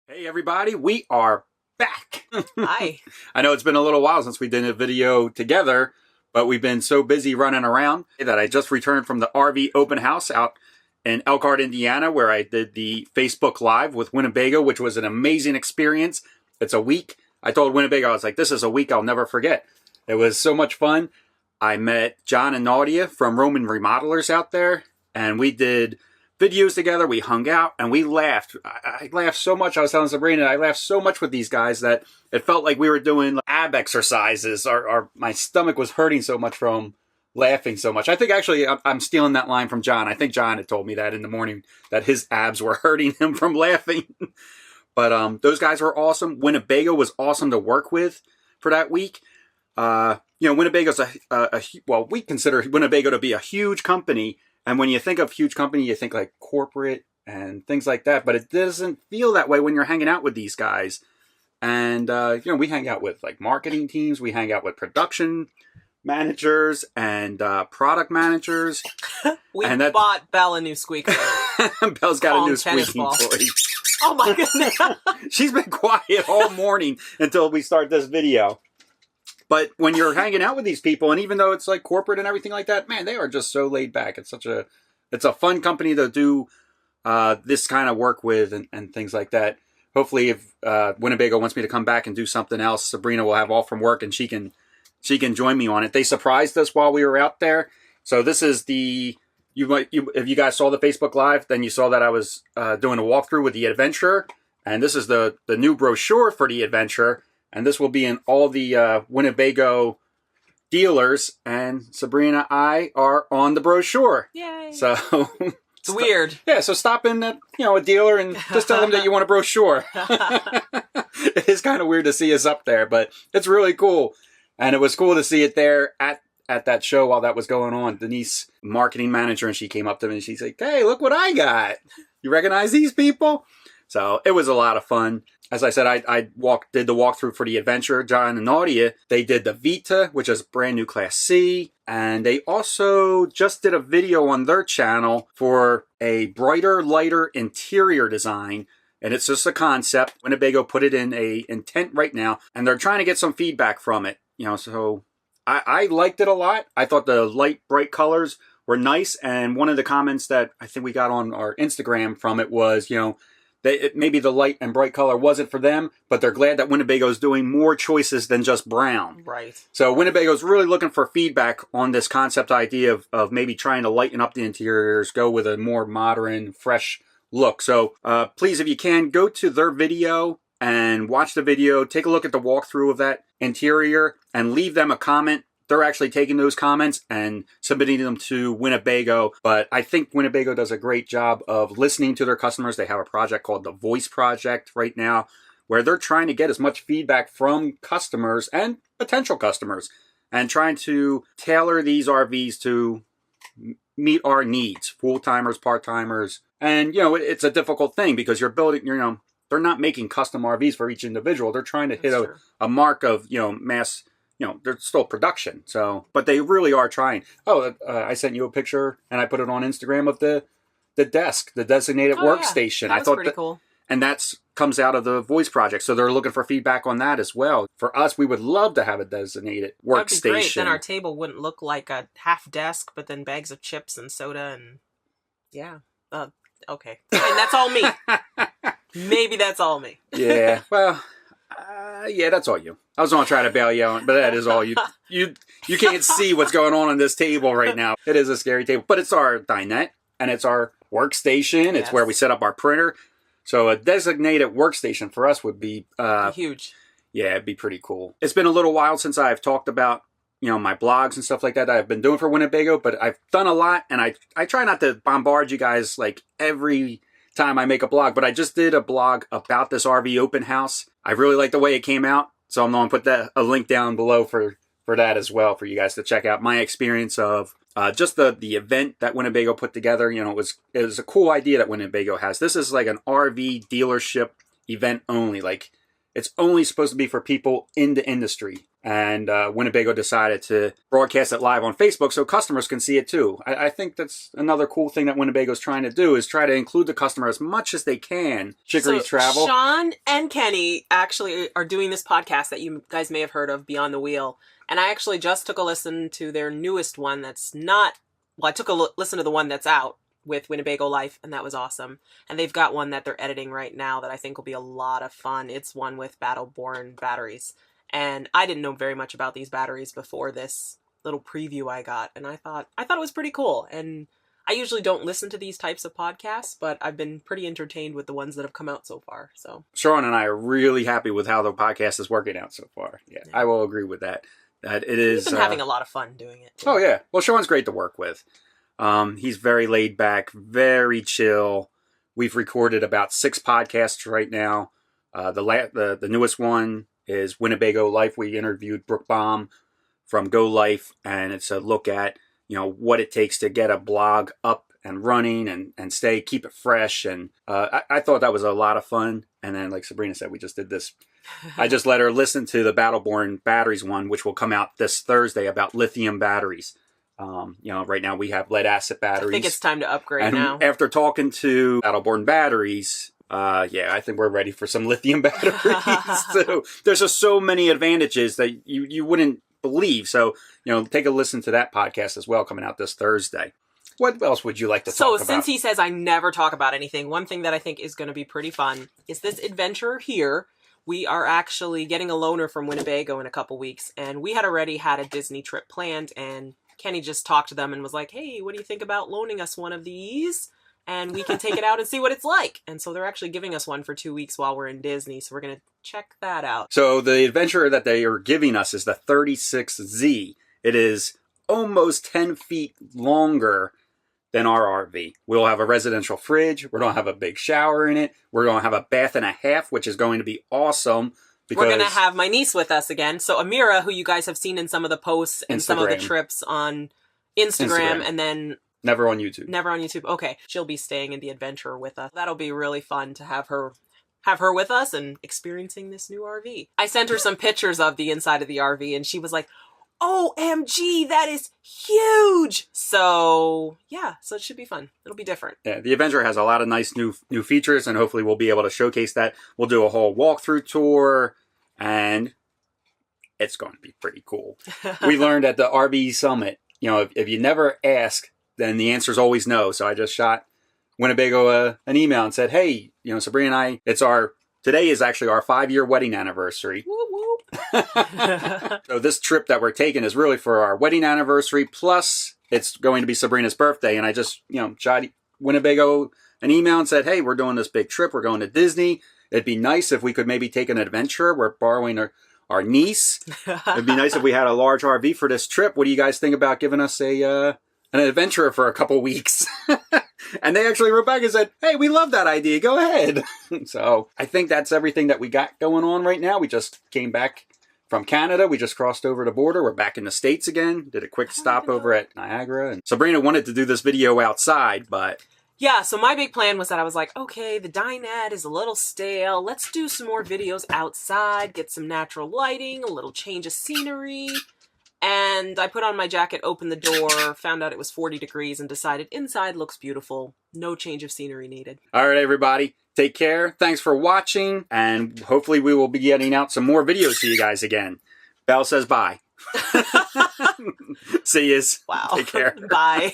Hey everybody, we are back. Hi. I know it's been a little while since we did a video together, but we've been so busy running around that I just returned from the RV open house out in Elkhart, Indiana, where I did the Facebook Live with Winnebago, which was an amazing experience. It's a week. I told Winnebago, I was like, this is a week I'll never forget. It was so much fun. I met John and Nadia from Roman Remodelers out there, and we did videos together. We hung out and we laughed. I laughed so much. I was telling Sabrina, I laughed so much with these guys that it felt like we were doing ab exercises. My stomach was hurting so much from laughing so much. I think actually I'm stealing that line from John. I think John had told me that in the morning, that his abs were hurting him from laughing. But those guys were awesome. Winnebago was awesome to work with for that week. Winnebago's well, we consider Winnebago to be a huge company. And when you think of huge company, you think like corporate and things like that. But it doesn't feel that way when you're hanging out with these guys. And, we hang out with like marketing teams. We hang out with production managers and product managers. We bought Belle a new squeaker. Belle's got a new squeaking toy. Oh my goodness. She's been quiet all morning until we start this video. But when you're hanging out with these people, and even though it's like corporate and everything like that, man, they are just so laid back. It's a fun company to do this kind of work with and things like that. Hopefully, if Winnebago wants me to come back and do something else, Sabrina will have off from work and she can join me on it. They surprised us while we were out there. So this is if you guys saw the Facebook Live, then you saw that I was doing a walkthrough with the Adventurer, and this is the new brochure for the Adventurer. And this will be in all the Winnebago dealers. And Sabrina and I are on the brochure. Yay. So it's weird. Yeah, so stop in at a dealer and just tell them that you want a brochure. It is kind of weird to see us up there, but it's really cool. And it was cool to see it there at that show while that was going on. Denise, marketing manager, and she came up to me and she's like, hey, look what I got. You recognize these people? So it was a lot of fun. As I said, I did the walkthrough for the Adventure. John and Nadia, they did the Vita, which is brand new Class C. And they also just did a video on their channel for a brighter, lighter interior design. And it's just a concept. Winnebago put it in a intent right now, and they're trying to get some feedback from it. So I liked it a lot. I thought the light, bright colors were nice. And one of the comments that I think we got on our Instagram from it was, maybe the light and bright color wasn't for them, but they're glad that Winnebago's doing more choices than just brown. Right. So Winnebago's really looking for feedback on this concept idea of maybe trying to lighten up the interiors, go with a more modern, fresh look. So please, if you can, go to their video and watch the video. Take a look at the walkthrough of that interior and leave them a comment. They're actually taking those comments and submitting them to Winnebago. But I think Winnebago does a great job of listening to their customers. They have a project called the Voice Project right now, where they're trying to get as much feedback from customers and potential customers and trying to tailor these RVs to meet our needs, full-timers, part-timers. And, it's a difficult thing because you're building, they're not making custom RVs for each individual. They're trying to hit a mark of, mass. They're still production. But they really are trying. I sent you a picture and I put it on Instagram of the desk, the designated workstation. Yeah. That was pretty cool. And that comes out of the Voice Project. So they're looking for feedback on that as well. For us, we would love to have a designated workstation. That'd be great. Then our table wouldn't look like a half desk, but then bags of chips and soda and yeah. Okay. And that's all me. Maybe that's all me. Yeah. Well, yeah, that's all you. I was going to try to bail you out, but that is all you. You can't see what's going on this table right now. It is a scary table, but it's our dinette and it's our workstation. It's where we set up our printer. So a designated workstation for us would be huge. Yeah, it'd be pretty cool. It's been a little while since I've talked about my blogs and stuff like that I've been doing for Winnebago, but I've done a lot, and I try not to bombard you guys like every time I make a blog, but I just did a blog about this RV open house. I really like the way it came out, so I'm going to put a link down below for that as well for you guys to check out my experience of just the event that Winnebago put together. It was a cool idea that Winnebago has. This is like an RV dealership event only. Like, it's only supposed to be for people in the industry. And Winnebago decided to broadcast it live on Facebook so customers can see it too. I think that's another cool thing that Winnebago's trying to do, is try to include the customer as much as they can. Chicory's Travel. Sean and Kenny actually are doing this podcast that you guys may have heard of, Beyond the Wheel. And I actually just took a listen to their newest one that's not... Well, I took a listen to the one that's out with Winnebago Life, and that was awesome. And they've got one that they're editing right now that I think will be a lot of fun. It's one with Battle-Born batteries. And I didn't know very much about these batteries before this little preview I got. And I thought it was pretty cool. And I usually don't listen to these types of podcasts, but I've been pretty entertained with the ones that have come out so far. So Sean and I are really happy with how the podcast is working out so far. Yeah. I will agree with that. That it is. We've been having a lot of fun doing it. Oh, yeah. Well, Sean's great to work with. He's very laid back, very chill. We've recorded about 6 podcasts right now. The newest one is Winnebago Life. We interviewed Brooke Baum from Go Life, and it's a look at, what it takes to get a blog up and running and keep it fresh. And I thought that was a lot of fun. And then, like Sabrina said, we just did this. I just let her listen to the Battle-Born batteries one, which will come out this Thursday, about lithium batteries. Right now we have lead acid batteries. I think it's time to upgrade now. After talking to Battle-Born batteriesI think we're ready for some lithium batteries too. There's just so many advantages that you wouldn't believe. So, take a listen to that podcast as well, coming out this Thursday. What else would you like to talk about? So, since he says I never talk about anything, one thing that I think is going to be pretty fun is this adventure here. We are actually getting a loaner from Winnebago in a couple weeks, and we had already had a Disney trip planned, and Kenny just talked to them and was like, hey, what do you think about loaning us one of these? And we can take it out and see what it's like. And so they're actually giving us one for 2 weeks while we're in Disney. So we're going to check that out. So the adventure that they are giving us is the 36Z. It is almost 10 feet longer than our RV. We'll have a residential fridge. We're going to have a big shower in it. We're going to have a bath and a half, which is going to be awesome. We're going to have my niece with us again. So Amira, who you guys have seen in some of the posts and some of the trips on Instagram. And then... Never on YouTube. Never on YouTube. Okay. She'll be staying in the adventure with us. That'll be really fun to have her with us and experiencing this new RV. I sent her some pictures of the inside of the RV and she was like, OMG, that is huge. So yeah, so it should be fun. It'll be different. Yeah, the Avenger has a lot of nice new features, and hopefully we'll be able to showcase that. We'll do a whole walkthrough tour, and it's going to be pretty cool. We learned at the RV Summit, if you never ask, then the answer is always no. So I just shot Winnebago an email and said, hey, Sabrina and I, today is actually our 5-year wedding anniversary. Whoop, whoop. So this trip that we're taking is really for our wedding anniversary, plus it's going to be Sabrina's birthday. And I just, shot Winnebago an email and said, hey, we're doing this big trip. We're going to Disney. It'd be nice if we could maybe take an adventure. We're borrowing our niece. It'd be nice if we had a large RV for this trip. What do you guys think about giving us an adventure for a couple weeks? And they actually wrote back and said, hey, we love that idea. Go ahead. So I think that's everything that we got going on right now. We just came back from Canada. We just crossed over the border. We're back in the States again. Did a quick stop over at Niagara. And Sabrina wanted to do this video outside, but... Yeah, so my big plan was that I was like, okay, the dinette is a little stale. Let's do some more videos outside, get some natural lighting, a little change of scenery. And I put on my jacket, opened the door, found out it was 40 degrees, and decided inside looks beautiful. No change of scenery needed. All right, everybody. Take care. Thanks for watching. And hopefully we will be getting out some more videos to you guys again. Belle says bye. See yous. Wow. Take care. Bye.